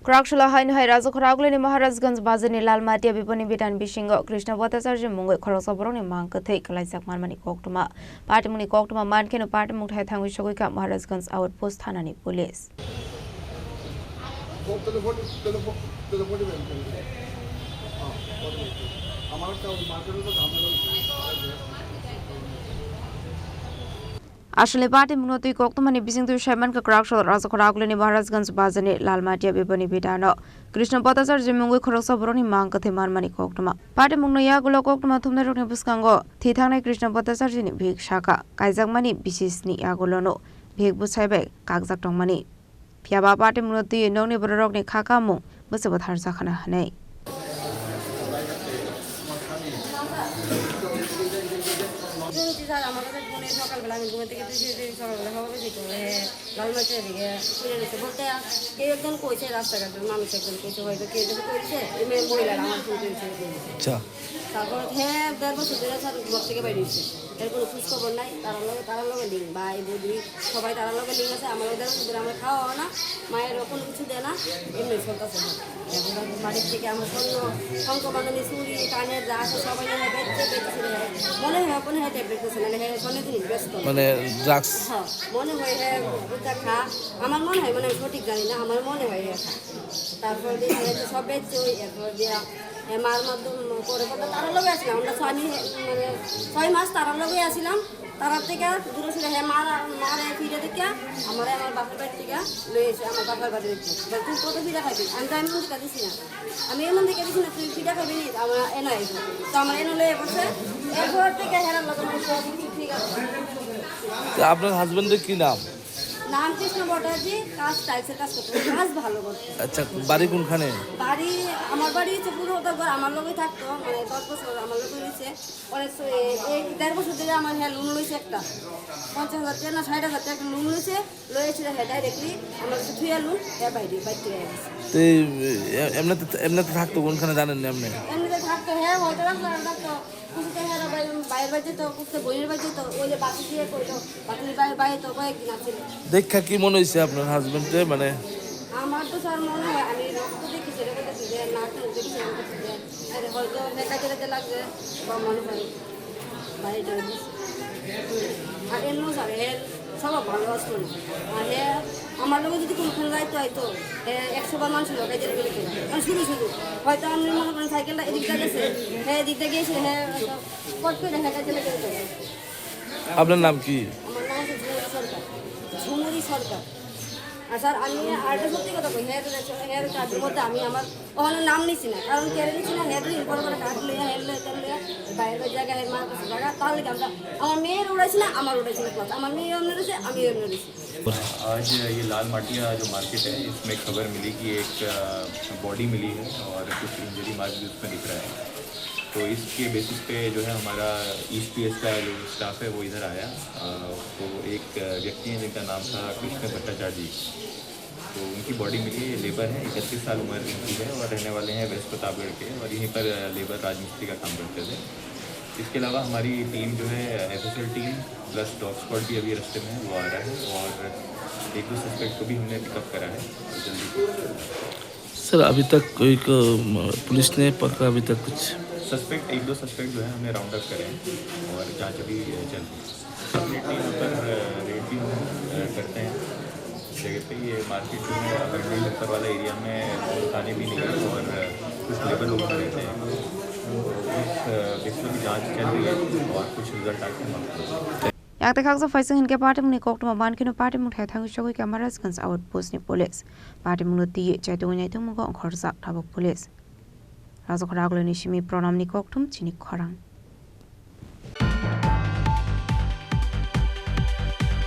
Krakshula hain hai Raja Khoragule ni Maharajganj Bazani Lal Matia Bipani Bitan Bishingo Krishna Bhattacharya Mungai Khorosaborong ni Mangkathai Kalaisak Manmani Koktuma Partimuni Koktuma Mankenu Partimuk Thai Thangwi Shogika Maharajganj Outpost Thanani Police Ashle party munoti koktumani bising tu shaman ka Krakshula Raja Khoragule ni Maharajganj Bazani Lal Matia Bipani Bitano Krishna Bhattacharya Mungai Khorosaborong ni Mangkathai Manmani Koktuma Party mungno yagulo koktuma thumna rokni buskango thithangnai Krishna Bhattacharya ni bhik shaka kaijak bisis ni yagulono bhik busaibai kagjak tongmani Phiaba party munoti nongni borok ni khakamu busaba tharsa khana hanai সকালবেলা আমি ঘুম থেকে সকালবেলা খাবার বেশি করে লাল মাছের দিকে ফিরে নিচ্ছে বলতে কেউ একজন কইছে রাস্তাঘাটের মানুষ একজন কইছে হয়তো কেউ যদি কইছে এই মেয়ে মহিলারা আমার ফোন করেছে তারপর হ্যাঁ 1.5 বছর ধরে স্যার ঘর থেকে বেরিয়েছে এর কোনো খোঁজ খবর নাই তারা লগে লিঙ্ক ভাই বৌদি সবাই তারা লগে লিঙ্ক আছে আমার 1.5 বছর ধরে আমরা খাওয়া না মায়ের কোনো কিছু দেয় না এমনি চলতেছে এখন বাড়ির থেকে আমার শঙ্খ বাঁধানি চুরি কানের যা আছে সবাই বেঁচেছিল মনে হয় কোনো হ্যাঁ ট্যাবলেট করছে মানে হ্যাঁ অনেক জিনিস ব্যস্ত মানে ড্রাগস হ্যাঁ মনে হয় হ্যাঁ ওটা খা আমার মনে হয় মানে সঠিক জানি না আমার মনে হয় হ্যাঁ খা তারপর দিয়ে সব বেঁচে ওই এরপর দিয়া মার মাধ্যম করে তারা লগে আসলাম আমরা মানে 6 মাস তারা লগে আসলাম তারার থেকে দূরে ছিল হ্যাঁ মারে ফিরে দেখে আমার বাপের বাড়ি থেকে লয়ে এসে আমার বাপের বাড়ি দেখছি তুই কত ফিরে খাবি আমি তো এমন দিচ্ছি না আমি এমন দিকে দিচ্ছি না তুই ফিরে খাবি নি আমার এনে এসে তো আমার এনে লয়ে বসে এরপর থেকে হেরার লগে ঠিক আছে আপনার হাজবেন্ডের কি নাম নাম কৃষ্ণ ভট্টাচার্য কাজ টাইলসের কাজ করতে কাজ ভালো করতে আচ্ছা বাড়ি কোনখানে বাড়ি আমার বাড়ি হচ্ছে পুরো ঘর আমার লোকই থাকতো মানে 10 বছর আমার লোকই রয়েছে পরে 1.5 বছর ধরে আমার হ্যাঁ লোন লইছে একটা 50,000 টাকা না 60,000 টাকা একটা লোন লইছে লয়েছিল হ্যাঁ ডাইরেক্টলি আমার কাছে থুয়া লোন হ্যাঁ বাইরে তো এমনিতে থাকতো কোনখানে জানেন না আপনি এমনিতে থাকতো হ্যাঁ হয়তো থাকতো কুকুরতে হ্যাঁ বাইরের বাড়িতে তো কুকুরতে বইয়ের বাড়িতে তো ওই যে বাকি দিয়ে কইতো বাকি বাইরে তো কয়েকদিন আছে দেখা কি মনে হয়েছে আপনার হাজবেন্ডে মানে আমার তো স্যার মনে হয় আমি রক্ত দেখি সেটা দেখি যে নাক দেখি আরে হয়তো দেখা যেতে লাগবে বা মনে হয় বাড়িটা আর এমন স্যার সব ভালো আসতো আর আমার লোক যদি কোনোখানে যাইতো হয়তো 100 বার মানুষ লোক এদের গেলে মানে শুধু হয়তো আমি মনে করেন সাইকেলটা এদিকটা গেছে হ্যাঁ এদিকটা গিয়েছে হ্যাঁ কট করে হেঁটে চলে গেছে আপনার নাম কি আমার নাম হচ্ছে ঝুমুরি সরকার আর স্যার আমি আরেকটা সত্যি কথা কই হেয়ার কাজের মধ্যে আমি আমার ওখানে নাম নিচ্ছি না কারণ কেড়ে নিচ্ছি না হেয়ার বড় বড় কাজ লইয়া হেয়ার লইয়া বাইরের জায়গায় হেয়ার মার কাছে জায়গা তাহলে আমরা আমার মেয়ের উড়াইছি না আমার উড়াইছি না প্লাস আমার মেয়ে এমনি রয়েছে আমি এমনি রয়েছি आज ये लाल माटिया जो मार्केट है इसमें खबर मिली कि एक बॉडी मिली है और कुछ इंजरी मार्क भी उसमें दिख रहा है तो इसके बेसिस पे जो है हमारा ईस्ट पीएस का जो स्टाफ है वो इधर आया तो एक व्यक्ति है जिनका नाम था कृष्ण भट्टाचार्य जी तो उनकी बॉडी मिली लेबर है 31 साल उम्र इनकी है और रहने वाले हैं वेस्ट प्रतापगढ़ के और यहीं पर लेबर राजमिस्त्री का काम करते थे इसके अलावा हमारी टीम जो है FSL team plus dog squad भी अभी रास्ते में वो आ रहा है और 1-2 सस्पेक्ट को भी हमने पिकअप करा है जल्दी सर अभी तक कोई पुलिस ने पकड़ा अभी तक कुछ सस्पेक्ट 1-2 सस्पेक्ट जो है हमने राउंड अप करे हैं और जांच अभी चल रही है अपनी टीम पर रेड भी हम करते हैं जगह पे ये मार्केट जो है अगर ऊपर वाला एरिया में दुकानें भी नहीं है और कुछ लेबर लोग रहते हैं इसमें भी जांच चल रही है और कुछ रिजल्ट आके हम Yakta khaksa faising hinke party muni koktuma mankenu party mung thai thang shogoi ka Maharajganj outpost ni police party mung ti chaitu nyai tung mung khorsa thabok police Raja Khoragule ni shimi pronam ni koktum chini khorang